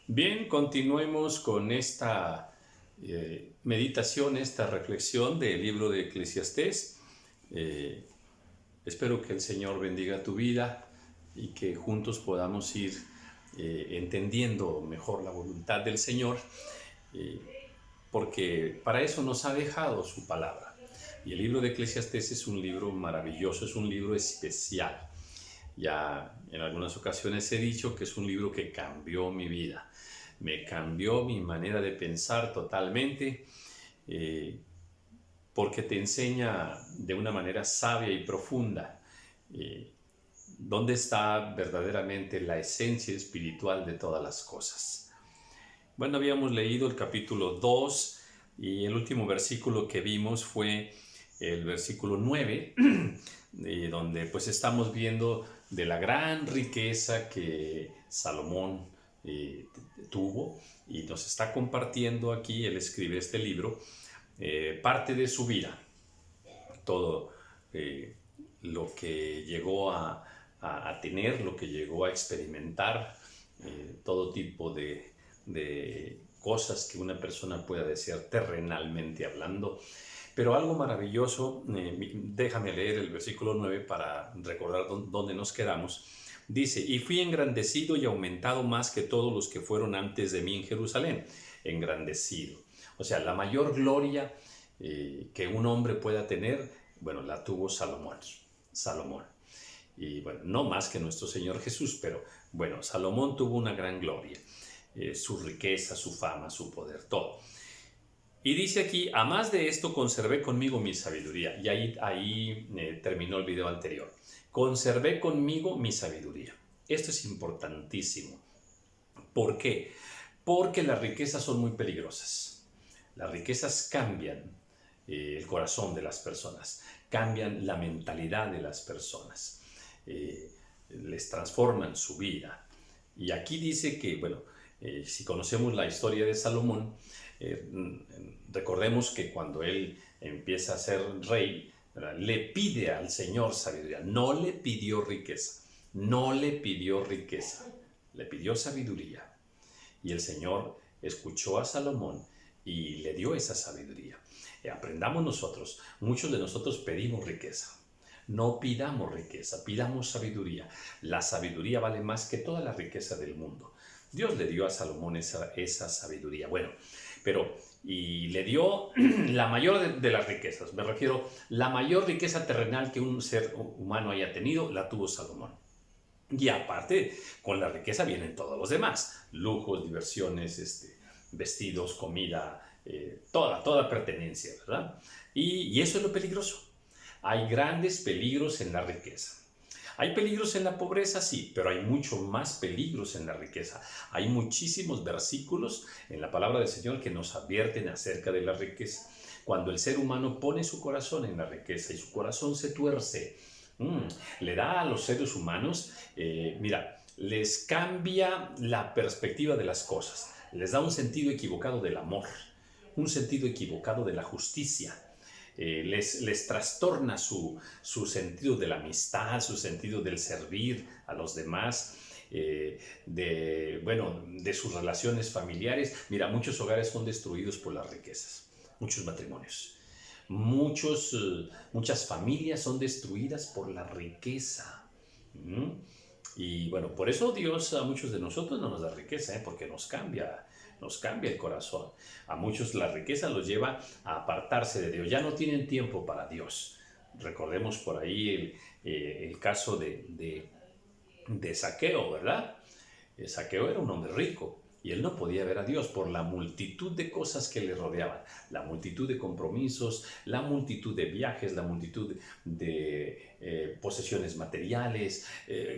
Bien, continuemos con esta meditación, esta reflexión del libro de Eclesiastés. Espero que el Señor bendiga tu vida y que juntos podamos ir entendiendo mejor la voluntad del Señor, porque para eso nos ha dejado su palabra. Y el libro de Eclesiastés es un libro maravilloso, es un libro especial. Ya en algunas ocasiones he dicho que es un libro que cambió mi vida, me cambió mi manera de pensar totalmente, porque te enseña de una manera sabia y profunda dónde está verdaderamente la esencia espiritual de todas las cosas. Bueno, habíamos leído el capítulo 2 y el último versículo que vimos fue el versículo 9, donde pues estamos viendo de la gran riqueza que Salomón tuvo, y nos está compartiendo aquí. Él escribe este libro, parte de su vida, todo lo que llegó a tener, lo que llegó a experimentar, todo tipo de cosas que una persona pueda desear terrenalmente hablando. Pero algo maravilloso, déjame leer el versículo 9 para recordar dónde nos quedamos. Dice: y fui engrandecido y aumentado más que todos los que fueron antes de mí en Jerusalén. Engrandecido. O sea, la mayor gloria que un hombre pueda tener, bueno, la tuvo Salomón. Y bueno, no más que nuestro Señor Jesús, pero bueno, Salomón tuvo una gran gloria. Su riqueza, su fama, su poder, todo. Y dice aquí: a más de esto conservé conmigo mi sabiduría. Y ahí terminó el video anterior. Conservé conmigo mi sabiduría. Esto es importantísimo. ¿Por qué? Porque las riquezas son muy peligrosas. Las riquezas cambian el corazón de las personas, cambian la mentalidad de las personas, les transforman su vida. Y aquí dice que, bueno, si conocemos la historia de Salomón, recordemos que cuando él empieza a ser rey, ¿verdad?, le pide al Señor sabiduría. No le pidió riqueza, le pidió sabiduría. Y el Señor escuchó a Salomón y le dio esa sabiduría. Aprendamos nosotros. Muchos de nosotros pedimos riqueza. No pidamos riqueza, pidamos sabiduría. La sabiduría vale más que toda la riqueza del mundo. Dios le dio a Salomón esa sabiduría. Bueno, pero y le dio la mayor de las riquezas. Me refiero, la mayor riqueza terrenal que un ser humano haya tenido, la tuvo Salomón. Y aparte, con la riqueza vienen todos los demás: lujos, diversiones, vestidos, comida, toda pertenencia, ¿verdad? Y eso es lo peligroso. Hay grandes peligros en la riqueza. ¿Hay peligros en la pobreza? Sí, pero hay mucho más peligros en la riqueza. Hay muchísimos versículos en la palabra del Señor que nos advierten acerca de la riqueza. Cuando el ser humano pone su corazón en la riqueza y su corazón se tuerce, le da a los seres humanos, les cambia la perspectiva de las cosas. Les da un sentido equivocado del amor, un sentido equivocado de la justicia. Les trastorna su sentido de la amistad, su sentido del servir a los demás, de sus relaciones familiares. Mira, muchos hogares son destruidos por las riquezas, muchos matrimonios, muchas familias son destruidas por la riqueza. Y bueno, por eso Dios a muchos de nosotros no nos da riqueza, porque nos cambia el corazón. A muchos la riqueza los lleva a apartarse de Dios. Ya no tienen tiempo para Dios. Recordemos por ahí el caso de Zaqueo, ¿verdad? Zaqueo era un hombre rico y él no podía ver a Dios por la multitud de cosas que le rodeaban, la multitud de compromisos, la multitud de viajes, la multitud de posesiones materiales,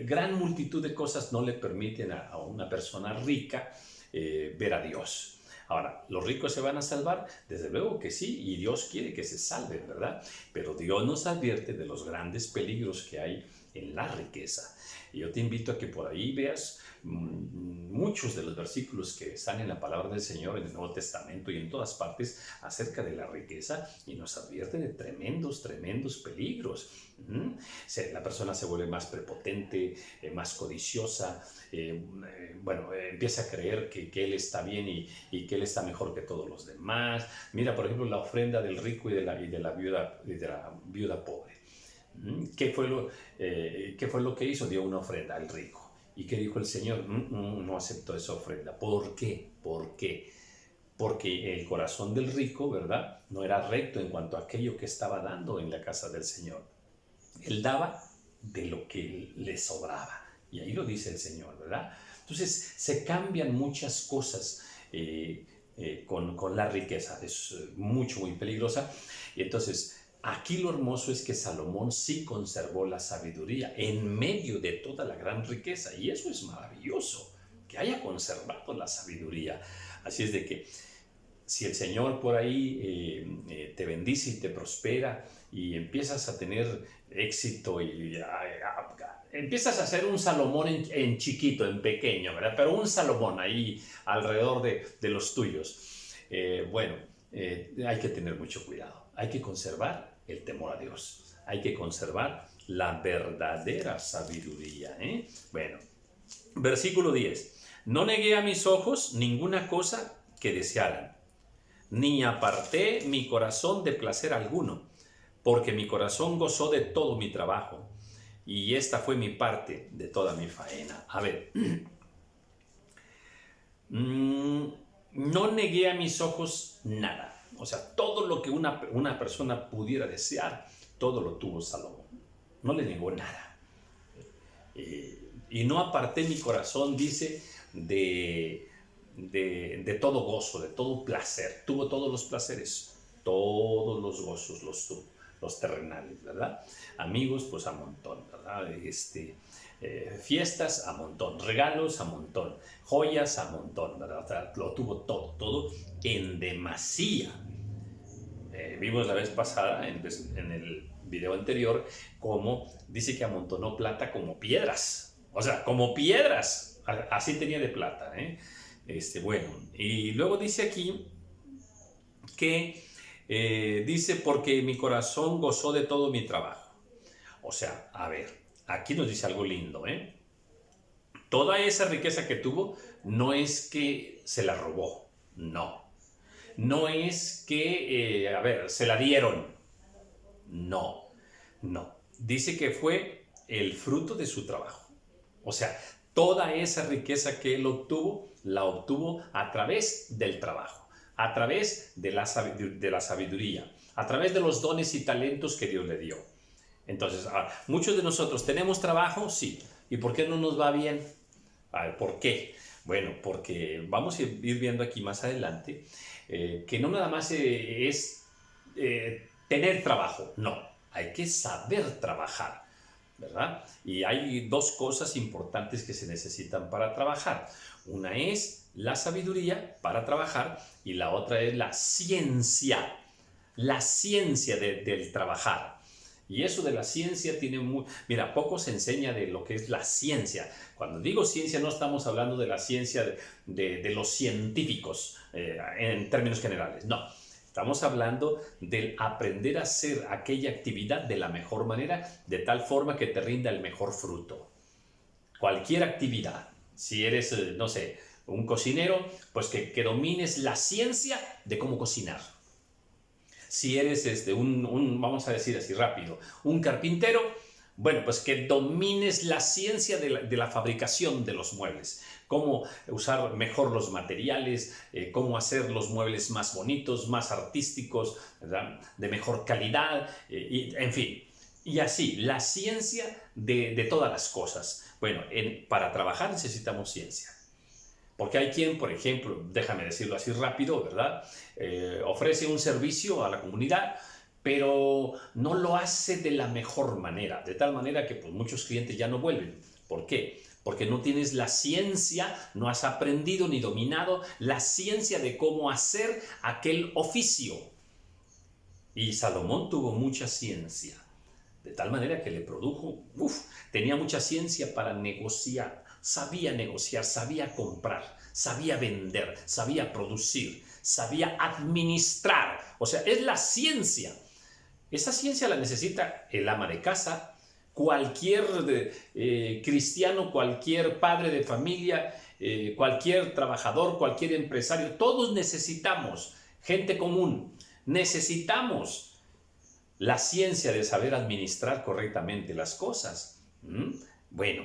gran multitud de cosas no le permiten a una persona rica ver a Dios. Ahora, ¿los ricos se van a salvar? Desde luego que sí, y Dios quiere que se salven, ¿verdad? Pero Dios nos advierte de los grandes peligros que hay en la riqueza. Y yo te invito a que por ahí veas muchos de los versículos que están en la palabra del Señor, en el Nuevo Testamento y en todas partes, acerca de la riqueza, y nos advierte de tremendos peligros. La persona se vuelve más prepotente, más codiciosa, empieza a creer que él está bien y que él está mejor que todos los demás. Mira, por ejemplo, la ofrenda del rico y de la viuda pobre. ¿Qué fue lo que hizo? Dio una ofrenda al rico. ¿Y qué dijo el Señor? No aceptó esa ofrenda. ¿Por qué? Porque el corazón del rico, ¿verdad?, no era recto en cuanto a aquello que estaba dando en la casa del Señor. Él daba de lo que le sobraba. Y ahí lo dice el Señor, ¿verdad? Entonces, se cambian muchas cosas con la riqueza. Es muy peligrosa. Y entonces, aquí lo hermoso es que Salomón sí conservó la sabiduría en medio de toda la gran riqueza, y eso es maravilloso, que haya conservado la sabiduría. Así es de que si el Señor por ahí te bendice y te prospera y empiezas a tener éxito y empiezas a ser un Salomón en chiquito, en pequeño, ¿verdad? Pero un Salomón ahí alrededor de los tuyos. Hay que tener mucho cuidado. Hay que conservar el temor a Dios. Hay que conservar la verdadera sabiduría. Bueno, versículo 10. No negué a mis ojos ninguna cosa que desearan, ni aparté mi corazón de placer alguno, porque mi corazón gozó de todo mi trabajo, y esta fue mi parte de toda mi faena. A ver, no negué a mis ojos nada. O sea, todo lo que una persona pudiera desear, todo lo tuvo Salomón. No le negó nada. Y no aparté mi corazón, dice, de todo gozo, de todo placer. Tuvo todos los placeres, todos los gozos los tuvo, los terrenales, ¿verdad? Amigos, pues a montón, ¿verdad? Fiestas a montón, regalos a montón, joyas a montón, ¿verdad? O sea, lo tuvo todo en demasía. Vimos la vez pasada, en el video anterior, cómo dice que amontonó plata como piedras. O sea, como piedras. Así tenía de plata. Y luego dice aquí que dice, porque mi corazón gozó de todo mi trabajo. O sea, a ver, aquí nos dice algo lindo. Toda esa riqueza que tuvo no es que se la robó, no. No es que, se la dieron. No. Dice que fue el fruto de su trabajo. O sea, toda esa riqueza que él obtuvo, la obtuvo a través del trabajo, a través de la sabiduría, a través de los dones y talentos que Dios le dio. Entonces, muchos de nosotros tenemos trabajo, sí. ¿Y por qué no nos va bien? ¿Por qué? Bueno, porque vamos a ir viendo aquí más adelante que no nada más es tener trabajo, no, hay que saber trabajar, ¿verdad? Y hay dos cosas importantes que se necesitan para trabajar. Una es la sabiduría para trabajar y la otra es la ciencia del trabajar. Y eso de la ciencia tiene Mira, poco se enseña de lo que es la ciencia. Cuando digo ciencia no estamos hablando de la ciencia de los científicos en términos generales, no. Estamos hablando del aprender a hacer aquella actividad de la mejor manera, de tal forma que te rinda el mejor fruto. Cualquier actividad. Si eres, no sé, un cocinero, pues que domines la ciencia de cómo cocinar. Si eres vamos a decir así rápido, un carpintero, bueno, pues que domines la ciencia de la fabricación de los muebles. Cómo usar mejor los materiales, cómo hacer los muebles más bonitos, más artísticos, ¿verdad?, de mejor calidad, en fin. Y así, la ciencia de todas las cosas. Bueno, para trabajar necesitamos ciencia. Porque hay quien, por ejemplo, déjame decirlo así rápido, ¿verdad?, ofrece un servicio a la comunidad, pero no lo hace de la mejor manera, de tal manera que pues, muchos clientes ya no vuelven. ¿Por qué? Porque no tienes la ciencia, no has aprendido ni dominado la ciencia de cómo hacer aquel oficio. Y Salomón tuvo mucha ciencia De tal manera que le produjo, tenía mucha ciencia para negociar, sabía comprar, sabía vender, sabía producir, sabía administrar. O sea, es la ciencia. Esa ciencia la necesita el ama de casa, cualquier cristiano, cualquier padre de familia, cualquier trabajador, cualquier empresario. Todos necesitamos, gente común, necesitamos la ciencia de saber administrar correctamente las cosas. Bueno,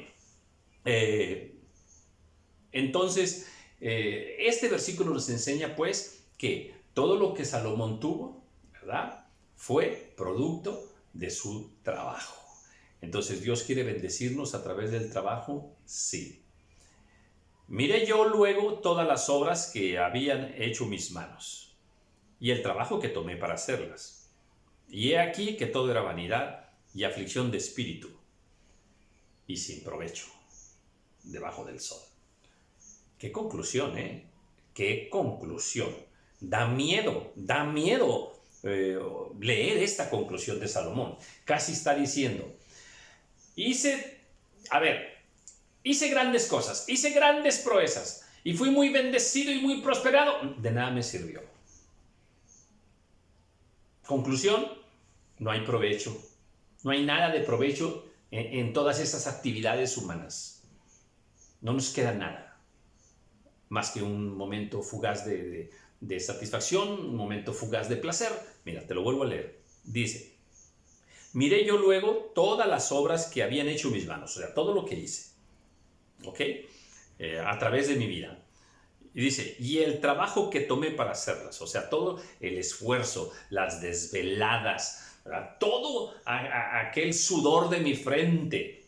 entonces, este versículo nos enseña pues que todo lo que Salomón tuvo, ¿verdad?, fue producto de su trabajo. Entonces, ¿Dios quiere bendecirnos a través del trabajo? Sí. Miré yo luego todas las obras que habían hecho mis manos y el trabajo que tomé para hacerlas. Y he aquí que todo era vanidad y aflicción de espíritu y sin provecho debajo del sol. Qué conclusión, ¿eh? Qué conclusión. Da miedo leer esta conclusión de Salomón. Casi está diciendo, hice grandes cosas, hice grandes proezas y fui muy bendecido y muy prosperado. De nada me sirvió. Conclusión, no hay provecho. No hay nada de provecho en todas esas actividades humanas. No nos queda nada más que un momento fugaz de satisfacción, un momento fugaz de placer. Mira, te lo vuelvo a leer. Dice, miré yo luego todas las obras que habían hecho mis manos, o sea, todo lo que hice, ¿ok? A través de mi vida. Y dice, y el trabajo que tomé para hacerlas, o sea, todo el esfuerzo, las desveladas, ¿verdad?, todo aquel sudor de mi frente,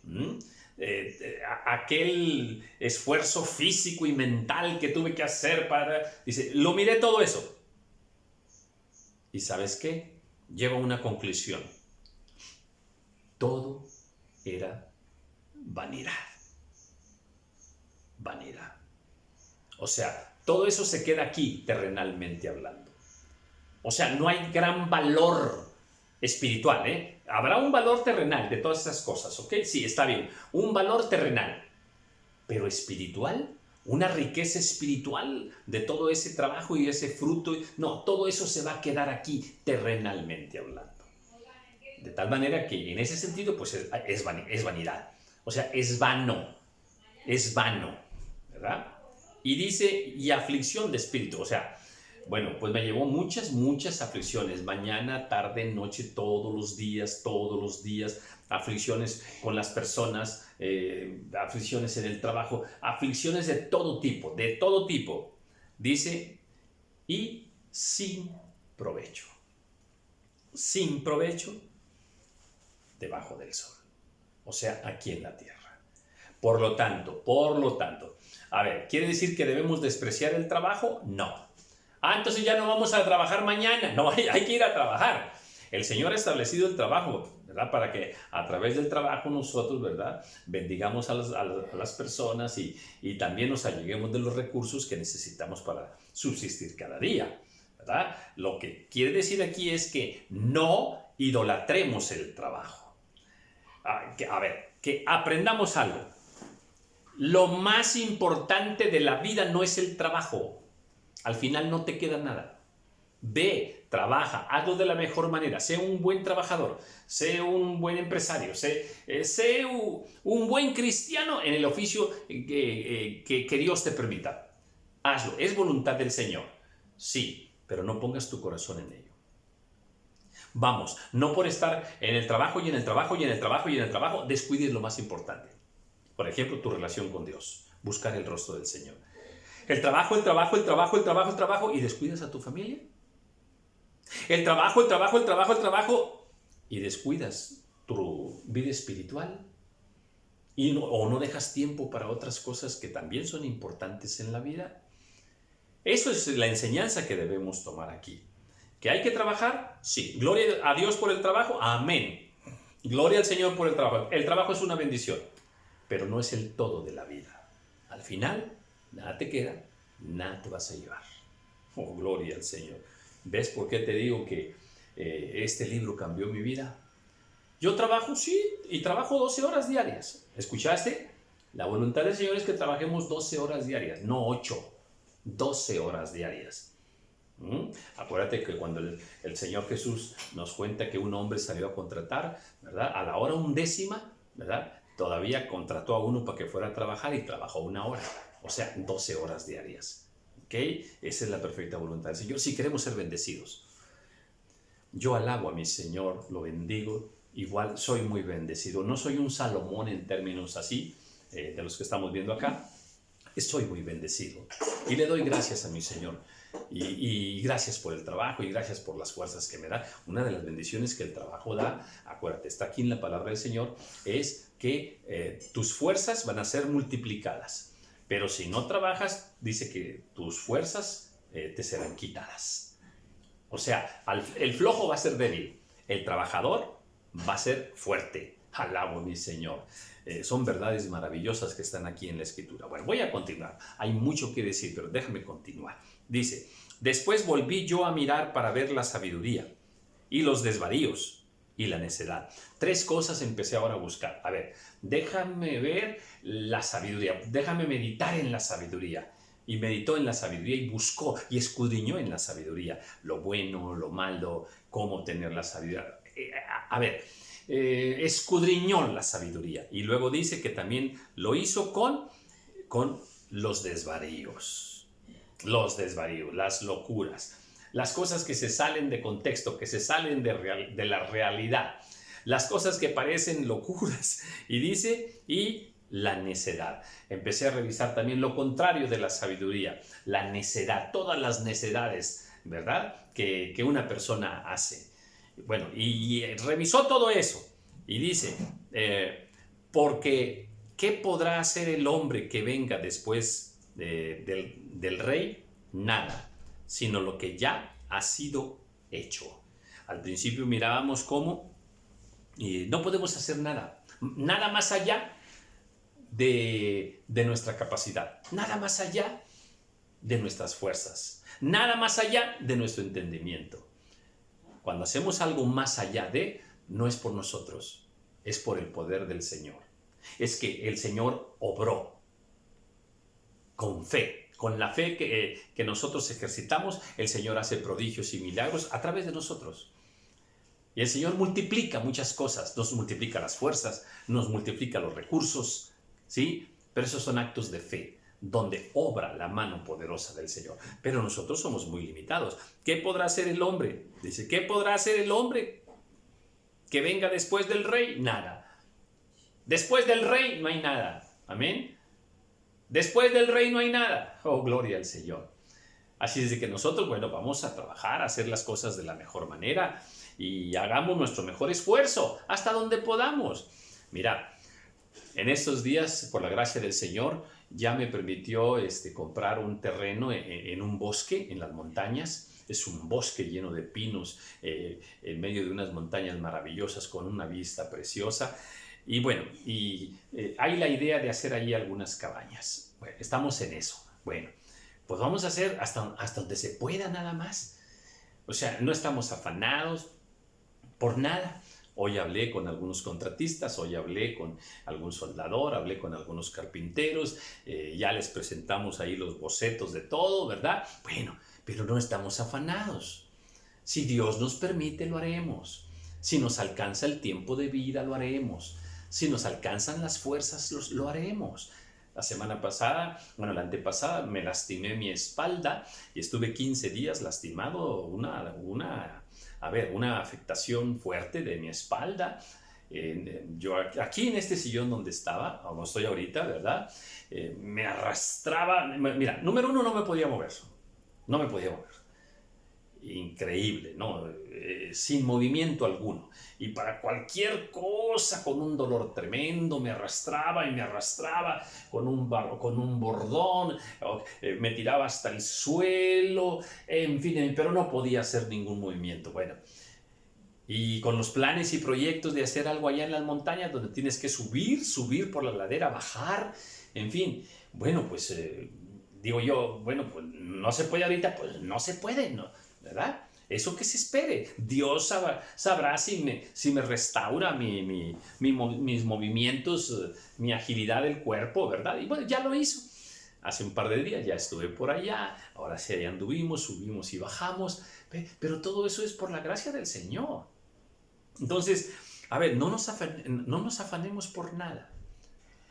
aquel esfuerzo físico y mental que tuve que hacer para... Dice, lo miré todo eso. ¿Y sabes qué? Llego a una conclusión. Todo era vanidad. Vanidad. O sea, todo eso se queda aquí, terrenalmente hablando. O sea, no hay gran valor espiritual, ¿eh? Habrá un valor terrenal de todas esas cosas, ¿ok? Sí, está bien. Un valor terrenal. Pero espiritual, una riqueza espiritual de todo ese trabajo y ese fruto. No, todo eso se va a quedar aquí, terrenalmente hablando. De tal manera que en ese sentido, pues es vanidad. O sea, es vano, ¿verdad? Y dice, y aflicción de espíritu, o sea, bueno, pues me llevó muchas aflicciones, mañana, tarde, noche, todos los días, aflicciones con las personas, aflicciones en el trabajo, aflicciones de todo tipo, dice, y sin provecho debajo del sol, o sea, aquí en la tierra. Por lo tanto, a ver, ¿quiere decir que debemos despreciar el trabajo? No. Entonces ya no vamos a trabajar mañana. No, hay que ir a trabajar. El Señor ha establecido el trabajo, ¿verdad?, para que a través del trabajo nosotros, ¿verdad?, bendigamos a las personas y también nos alleguemos de los recursos que necesitamos para subsistir cada día, ¿verdad? Lo que quiere decir aquí es que no idolatremos el trabajo. A ver, que aprendamos algo. Lo más importante de la vida no es el trabajo. Al final no te queda nada. Ve, trabaja, hazlo de la mejor manera. Sé un buen trabajador, sé un buen empresario, sé un buen cristiano en el oficio que Dios te permita. Hazlo, es voluntad del Señor. Sí, pero no pongas tu corazón en ello. Vamos, no por estar en el trabajo y en el trabajo y en el trabajo y en el trabajo, descuides lo más importante. Por ejemplo, tu relación con Dios, buscar el rostro del Señor. El trabajo y descuidas a tu familia. El trabajo y descuidas tu vida espiritual. O no dejas tiempo para otras cosas que también son importantes en la vida. Eso es la enseñanza que debemos tomar aquí. ¿Que hay que trabajar? Sí. Gloria a Dios por el trabajo. Amén. Gloria al Señor por el trabajo. El trabajo es una bendición, pero no es el todo de la vida. Al final, nada te queda, nada te vas a llevar. Oh, gloria al Señor. ¿Ves por qué te digo que este libro cambió mi vida? Yo trabajo, sí, y trabajo 12 horas diarias. ¿Escuchaste? La voluntad del Señor es que trabajemos 12 horas diarias, no 8, 12 horas diarias. Acuérdate que cuando el Señor Jesús nos cuenta que un hombre salió a contratar, ¿verdad? A la hora 1/10, ¿verdad? Todavía contrató a uno para que fuera a trabajar y trabajó 1 hora, o sea, 12 horas diarias. ¿Ok? Esa es la perfecta voluntad del Señor si queremos ser bendecidos. Yo alabo a mi Señor, lo bendigo, igual soy muy bendecido. No soy un Salomón en términos así, de los que estamos viendo acá. Estoy muy bendecido y le doy gracias a mi Señor. Y gracias por el trabajo y gracias por las fuerzas que me da. Una de las bendiciones que el trabajo da, acuérdate, está aquí en la palabra del Señor, es que tus fuerzas van a ser multiplicadas. Pero si no trabajas, dice que tus fuerzas te serán quitadas. O sea, el flojo va a ser débil, el trabajador va a ser fuerte. Alabo mi Señor. Son verdades maravillosas que están aquí en la Escritura. Bueno, voy a continuar. Hay mucho que decir, pero déjame continuar. Dice, después volví yo a mirar para ver la sabiduría y los desvaríos y la necedad. 3 cosas empecé ahora a buscar. A ver, déjame ver la sabiduría, déjame meditar en la sabiduría. Y meditó en la sabiduría y buscó y escudriñó en la sabiduría lo bueno, lo malo, cómo tener la sabiduría. A ver, escudriñó la sabiduría y luego dice que también lo hizo con los desvaríos, las locuras, las cosas que se salen de contexto, que se salen de la realidad, las cosas que parecen locuras, y dice, y la necedad. Empecé a revisar también lo contrario de la sabiduría, la necedad, todas las necedades, ¿verdad?, que una persona hace. Bueno, y revisó todo eso y dice, porque ¿qué podrá hacer el hombre que venga después del rey? Nada, sino lo que ya ha sido hecho. Al principio mirábamos cómo no podemos hacer nada más allá de nuestra capacidad, nada más allá de nuestras fuerzas, nada más allá de nuestro entendimiento. Cuando hacemos algo más allá no es por nosotros, es por el poder del Señor. Es que el Señor obró con fe, con la fe que nosotros ejercitamos. El Señor hace prodigios y milagros a través de nosotros. Y el Señor multiplica muchas cosas, nos multiplica las fuerzas, nos multiplica los recursos, ¿sí? Pero esos son actos de fe, donde obra la mano poderosa del Señor. Pero nosotros somos muy limitados. ¿Qué podrá hacer el hombre? Dice, ¿qué podrá hacer el hombre que venga después del rey? Nada. Después del rey no hay nada. Amén. Después del rey no hay nada. Oh, gloria al Señor. Así es de que nosotros, bueno, vamos a trabajar, a hacer las cosas de la mejor manera y hagamos nuestro mejor esfuerzo hasta donde podamos. Mira, en estos días, por la gracia del Señor, ya me permitió comprar un terreno en un bosque, en las montañas. Es un bosque lleno de pinos, en medio de unas montañas maravillosas con una vista preciosa. Y bueno, hay la idea de hacer ahí algunas cabañas. Bueno, estamos en eso. Bueno, pues vamos a hacer hasta donde se pueda nada más. O sea, no estamos afanados por nada. Hoy hablé con algunos contratistas, hoy hablé con algún soldador, hablé con algunos carpinteros, ya les presentamos ahí los bocetos de todo, ¿verdad? Bueno, pero no estamos afanados. Si Dios nos permite, lo haremos. Si nos alcanza el tiempo de vida, lo haremos. Si nos alcanzan las fuerzas, lo haremos. La semana pasada, la antepasada, me lastimé mi espalda y estuve 15 días lastimado, una afectación fuerte de mi espalda. Yo aquí en este sillón donde estaba, como estoy ahorita, ¿verdad? Me arrastraba. Mira, número 1, no me podía mover. No me podía mover. Increíble, ¿no? Sin movimiento alguno. Y para cualquier cosa, con un dolor tremendo, me arrastraba y me arrastraba con un bordón, me tiraba hasta el suelo, en fin, pero no podía hacer ningún movimiento. Bueno, y con los planes y proyectos de hacer algo allá en las montañas, donde tienes que subir por la ladera, bajar, en fin, bueno, pues digo yo, bueno, pues no se puede ahorita, pues no se puede, ¿no? ¿Verdad? Eso que se espere. Dios sabrá si me restaura mis movimientos, mi agilidad del cuerpo, ¿verdad? Y bueno, ya lo hizo. Hace un par de días ya estuve por allá, ahora sí ahí anduvimos, subimos y bajamos, pero todo eso es por la gracia del Señor. Entonces, a ver, no nos afanemos por nada.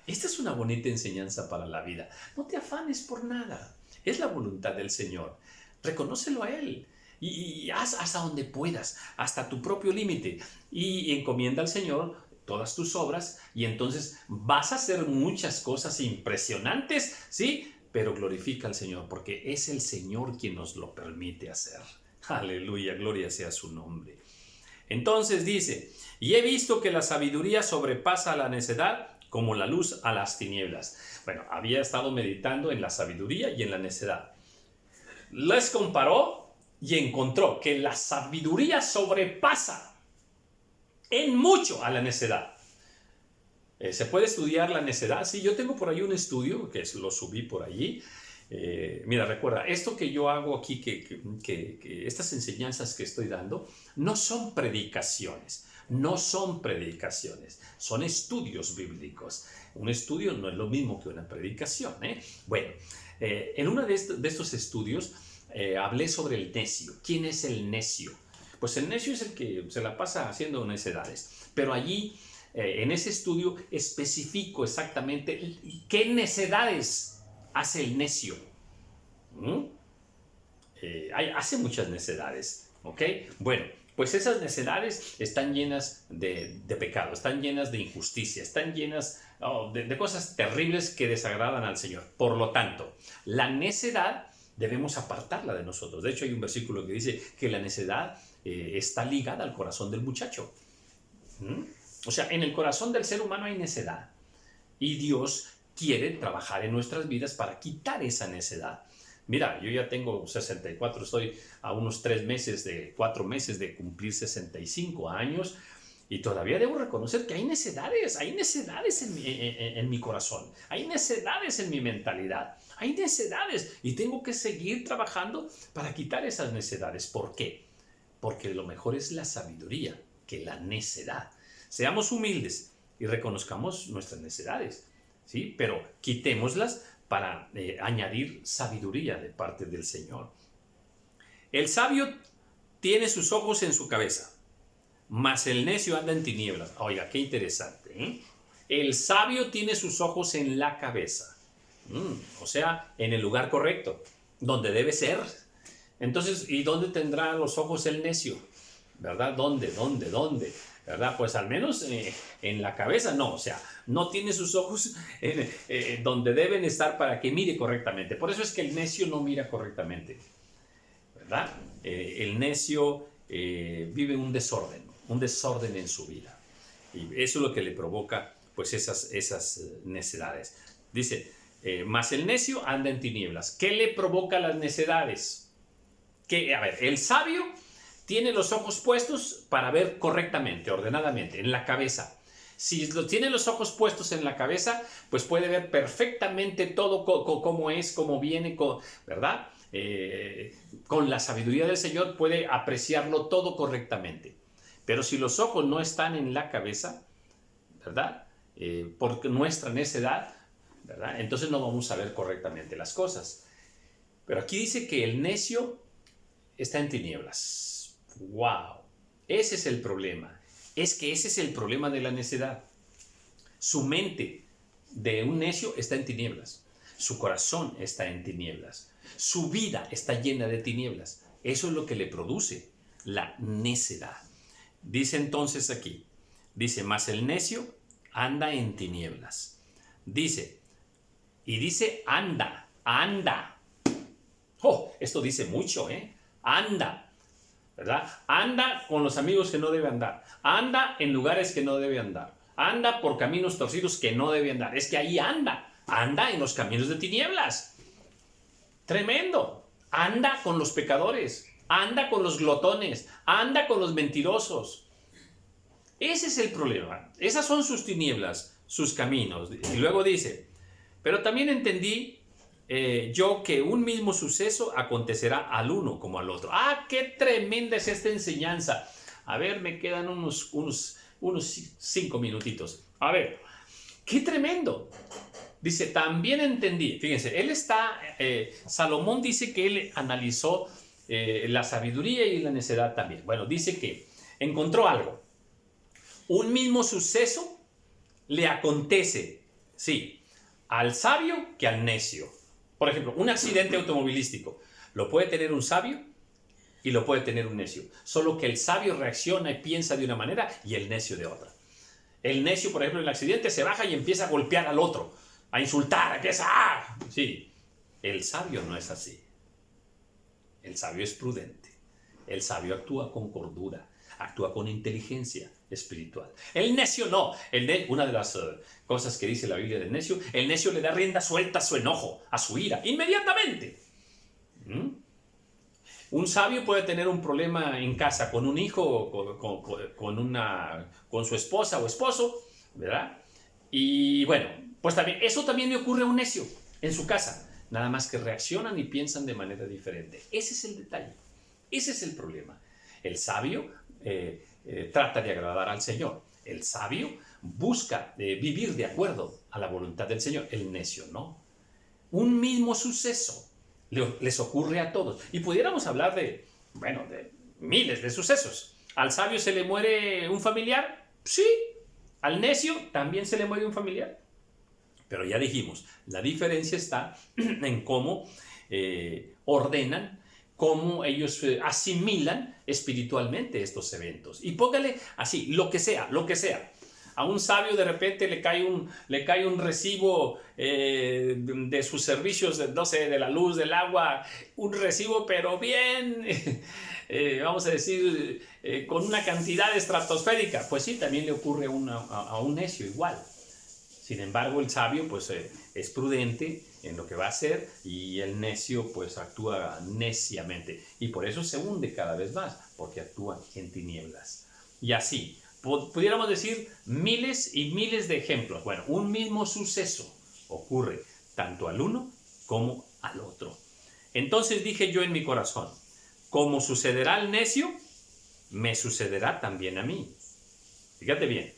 Esta es una bonita enseñanza para la vida. No te afanes por nada. Es la voluntad del Señor. Reconócelo a Él. Y haz hasta donde puedas, hasta tu propio límite. Y encomienda al Señor todas tus obras. Y entonces vas a hacer muchas cosas impresionantes, ¿sí? Pero glorifica al Señor, porque es el Señor quien nos lo permite hacer. Aleluya, gloria sea su nombre. Entonces dice, y he visto que la sabiduría sobrepasa a la necedad, como la luz a las tinieblas. Bueno, había estado meditando en la sabiduría y en la necedad. Les comparó y encontró que la sabiduría sobrepasa en mucho a la necedad. ¿Se puede estudiar la necedad? Sí, yo tengo por ahí un estudio que lo subí por allí. Mira, recuerda, esto que yo hago aquí, que estas enseñanzas que estoy dando, no son predicaciones. No son predicaciones, son estudios bíblicos. Un estudio no es lo mismo que una predicación, ¿eh? Bueno, en uno de estos estudios hablé sobre el necio. ¿Quién es el necio? Pues el necio es el que se la pasa haciendo necedades. Pero allí, en ese estudio, especifico exactamente qué necedades hace el necio. Hace muchas necedades, ¿ok? Bueno, pues esas necedades están llenas de pecado, están llenas de injusticia, están llenas de cosas terribles que desagradan al Señor. Por lo tanto, la necedad debemos apartarla de nosotros. De hecho, hay un versículo que dice que la necedad está ligada al corazón del muchacho. O sea, en el corazón del ser humano hay necedad. Y Dios quiere trabajar en nuestras vidas para quitar esa necedad. Mira, yo ya tengo 64, estoy a unos 4 meses de cumplir 65 años y todavía debo reconocer que hay necedades en mi corazón, hay necedades en mi mentalidad, hay necedades y tengo que seguir trabajando para quitar esas necedades. ¿Por qué? Porque lo mejor es la sabiduría que la necedad. Seamos humildes y reconozcamos nuestras necedades, ¿sí? Pero quitémoslas para añadir sabiduría de parte del Señor. El sabio tiene sus ojos en su cabeza, mas el necio anda en tinieblas. Oiga, qué interesante, ¿eh? El sabio tiene sus ojos en la cabeza, o sea, en el lugar correcto, donde debe ser. Entonces, ¿y dónde tendrá los ojos el necio? ¿Verdad? ¿Dónde? ¿Verdad? Pues al menos en la cabeza no, o sea, no tiene sus ojos donde deben estar para que mire correctamente. Por eso es que el necio no mira correctamente, ¿verdad? El necio vive un desorden en su vida. Y eso es lo que le provoca pues esas necedades. Dice, mas el necio anda en tinieblas. ¿Qué le provoca las necedades? A ver, el sabio tiene los ojos puestos para ver correctamente, ordenadamente, en la cabeza. Si tiene los ojos puestos en la cabeza, pues puede ver perfectamente todo cómo es, cómo viene, ¿verdad? Con la sabiduría del Señor puede apreciarlo todo correctamente. Pero si los ojos no están en la cabeza, ¿verdad? Por nuestra necedad, ¿verdad? Entonces no vamos a ver correctamente las cosas. Pero aquí dice que el necio está en tinieblas. ¡Wow! Ese es el problema. Es que ese es el problema de la necedad. Su mente de un necio está en tinieblas. Su corazón está en tinieblas. Su vida está llena de tinieblas. Eso es lo que le produce la necedad. Dice entonces aquí, dice, mas el necio anda en tinieblas. Dice anda. Oh, esto dice mucho, ¿eh? Anda, ¿verdad? Anda con los amigos que no debe andar. Anda en lugares que no debe andar. Anda por caminos torcidos que no debe andar. Es que ahí anda en los caminos de tinieblas. Tremendo. Anda con los pecadores. Anda con los glotones. Anda con los mentirosos. Ese es el problema. Esas son sus tinieblas, sus caminos. Y luego dice, pero también entendí yo que un mismo suceso acontecerá al uno como al otro. ¡Ah, qué tremenda es esta enseñanza! A ver, me quedan unos 5 minutitos. A ver, ¡qué tremendo! Dice, también entendí. Fíjense, Salomón dice que él analizó la sabiduría y la necedad también. Bueno, dice que encontró algo. Un mismo suceso le acontece, sí, al sabio que al necio. Por ejemplo, un accidente automovilístico lo puede tener un sabio y lo puede tener un necio. Solo que el sabio reacciona y piensa de una manera y el necio de otra. El necio, por ejemplo, en el accidente se baja y empieza a golpear al otro, a insultar, empieza a... Sí, el sabio no es así. El sabio es prudente. El sabio actúa con cordura, actúa con inteligencia espiritual. El necio no. Una de las cosas que dice la Biblia del necio, el necio le da rienda suelta a su enojo, a su ira, inmediatamente. Un sabio puede tener un problema en casa con un hijo, con su esposa o esposo, ¿verdad? Y bueno, pues también, eso también le ocurre a un necio en su casa. Nada más que reaccionan y piensan de manera diferente. Ese es el detalle. Ese es el problema. El sabio trata de agradar al Señor. El sabio busca vivir de acuerdo a la voluntad del Señor. El necio no. Un mismo suceso les ocurre a todos. Y pudiéramos hablar de miles de sucesos. ¿Al sabio se le muere un familiar? Sí. ¿Al necio también se le muere un familiar? Pero ya dijimos, la diferencia está en cómo ordenan, cómo ellos asimilan espiritualmente estos eventos. Y póngale así, lo que sea. A un sabio de repente le cae un recibo de sus servicios, no sé, de la luz, del agua, un recibo pero bien, vamos a decir, con una cantidad estratosférica. Pues sí, también le ocurre a un necio igual. Sin embargo, el sabio pues es prudente en lo que va a hacer y el necio pues actúa neciamente. Y por eso se hunde cada vez más, porque actúa en tinieblas. Y así, pudiéramos decir miles y miles de ejemplos. Bueno, un mismo suceso ocurre tanto al uno como al otro. Entonces dije yo en mi corazón, como sucederá al necio, me sucederá también a mí. Fíjate bien.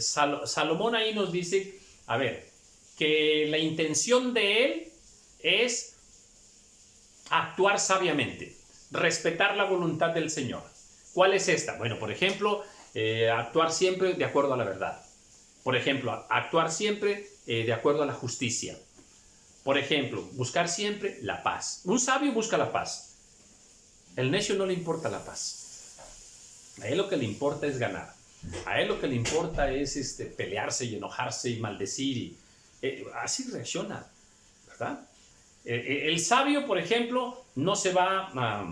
Salomón ahí nos dice, a ver, que la intención de él es actuar sabiamente, respetar la voluntad del Señor. ¿Cuál es esta? Bueno, por ejemplo, actuar siempre de acuerdo a la verdad. Por ejemplo, actuar siempre de acuerdo a la justicia. Por ejemplo, buscar siempre la paz. Un sabio busca la paz. El necio no le importa la paz. A él lo que le importa es ganar. A él lo que le importa es pelearse y enojarse y maldecir. Así reacciona, ¿verdad? El sabio, por ejemplo, no se va a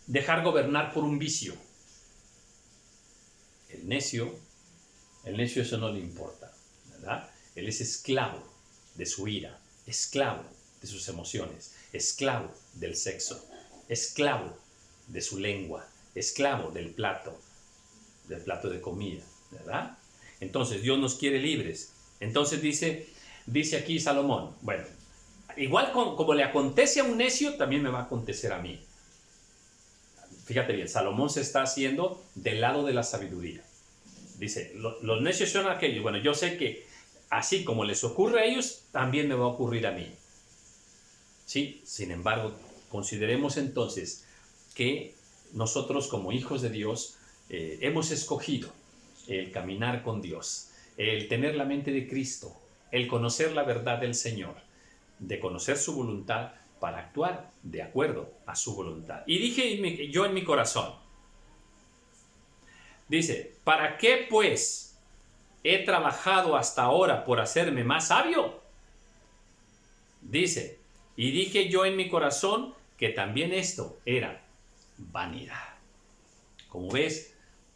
dejar gobernar por un vicio. El necio eso no le importa, ¿verdad? Él es esclavo de su ira, esclavo de sus emociones, esclavo del sexo, esclavo de su lengua, esclavo del plato de comida, ¿verdad? Entonces Dios nos quiere libres. Entonces dice aquí Salomón, bueno, igual como le acontece a un necio, también me va a acontecer a mí. Fíjate bien, Salomón se está haciendo del lado de la sabiduría. Dice, los necios son aquellos. Bueno, yo sé que así como les ocurre a ellos, también me va a ocurrir a mí. ¿Sí? Sin embargo, consideremos entonces que nosotros como hijos de Dios hemos escogido el caminar con Dios, el tener la mente de Cristo, el conocer la verdad del Señor, de conocer su voluntad para actuar de acuerdo a su voluntad. Y dije yo en mi corazón, dice, ¿para qué pues he trabajado hasta ahora por hacerme más sabio? Dice, y dije yo en mi corazón que también esto era vanidad. Como ves,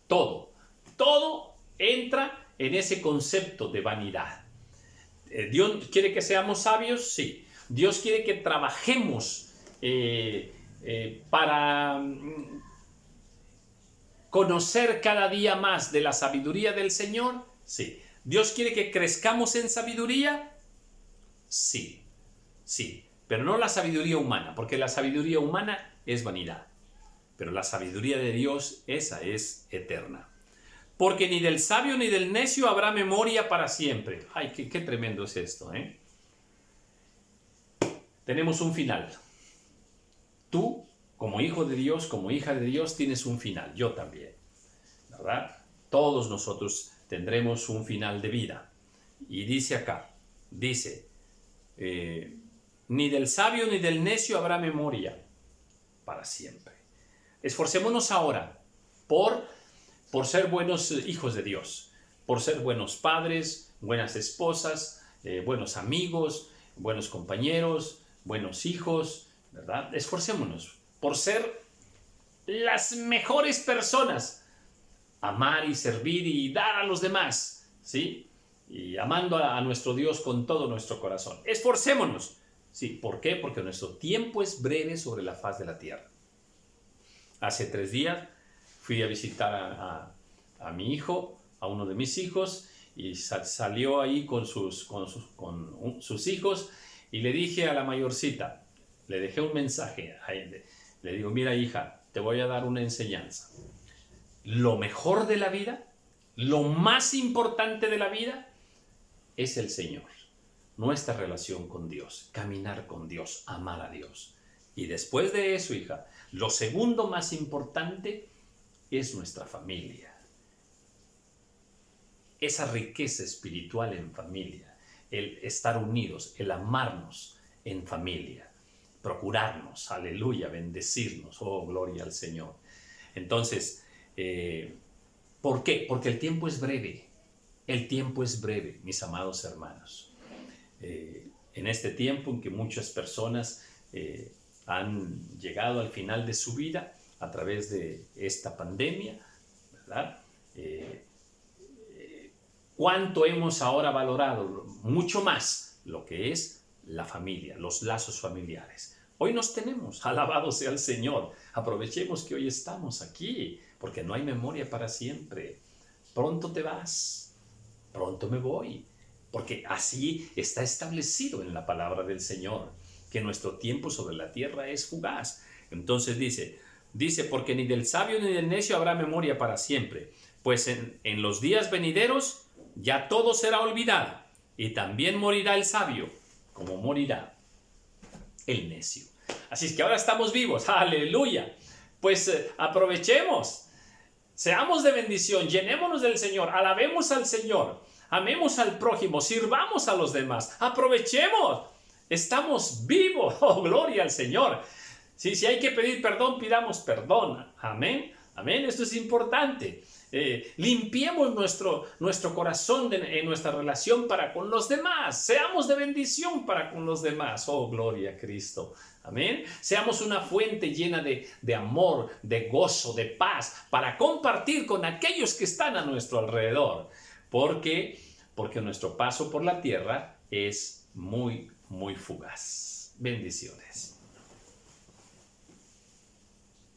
todo entra en ese concepto de vanidad. ¿Dios quiere que seamos sabios? Sí. ¿Dios quiere que trabajemos para conocer cada día más de la sabiduría del Señor? Sí. ¿Dios quiere que crezcamos en sabiduría? Sí, sí, pero no la sabiduría humana, porque la sabiduría humana es vanidad, pero la sabiduría de Dios, esa es eterna. Porque ni del sabio ni del necio habrá memoria para siempre. Ay, qué tremendo es esto, ¿eh? Tenemos un final. Tú, como hijo de Dios, como hija de Dios, tienes un final. Yo también, ¿verdad? Todos nosotros tendremos un final de vida. Y dice acá, dice, ni del sabio ni del necio habrá memoria para siempre. Esforcémonos ahora por ser buenos hijos de Dios, por ser buenos padres, buenas esposas, buenos amigos, buenos compañeros, buenos hijos, ¿verdad? Esforcémonos por ser las mejores personas, amar y servir y dar a los demás, ¿sí? Y amando a nuestro Dios con todo nuestro corazón. Esforcémonos. Sí, ¿por qué? Porque nuestro tiempo es breve sobre la faz de la tierra. Hace 3 días fui a visitar a mi hijo, a uno de mis hijos, y salió ahí con sus hijos, y le dije a la mayorcita, le dejé un mensaje, le digo, mira hija, te voy a dar una enseñanza. Lo mejor de la vida, lo más importante de la vida, es el Señor. Nuestra relación con Dios, caminar con Dios, amar a Dios. Y después de eso, hija, lo segundo más importante es nuestra familia. Esa riqueza espiritual en familia, el estar unidos, el amarnos en familia, procurarnos, aleluya, bendecirnos, oh, gloria al Señor. Entonces, ¿por qué? Porque el tiempo es breve. El tiempo es breve, mis amados hermanos. En este tiempo en que muchas personas han llegado al final de su vida a través de esta pandemia, ¿verdad? ¿Cuánto hemos ahora valorado? Mucho más lo que es la familia, los lazos familiares. Hoy nos tenemos, alabado sea el Señor. Aprovechemos que hoy estamos aquí, porque no hay memoria para siempre. Pronto te vas, pronto me voy, porque así está establecido en la palabra del Señor, que nuestro tiempo sobre la tierra es fugaz. Entonces dice, porque ni del sabio ni del necio habrá memoria para siempre, pues en los días venideros ya todo será olvidado, y también morirá el sabio, como morirá el necio. Así es que ahora estamos vivos, aleluya. Pues aprovechemos, seamos de bendición, llenémonos del Señor, alabemos al Señor, amemos al prójimo, sirvamos a los demás, aprovechemos, estamos vivos, oh, gloria al Señor. Si hay que pedir perdón, pidamos perdón, amén, amén, esto es importante. Limpiemos nuestro corazón en nuestra relación para con los demás, seamos de bendición para con los demás, oh, gloria a Cristo, amén. Seamos una fuente llena de amor, de gozo, de paz, para compartir con aquellos que están a nuestro alrededor, porque nuestro paso por la tierra es muy, muy fugaz. Bendiciones.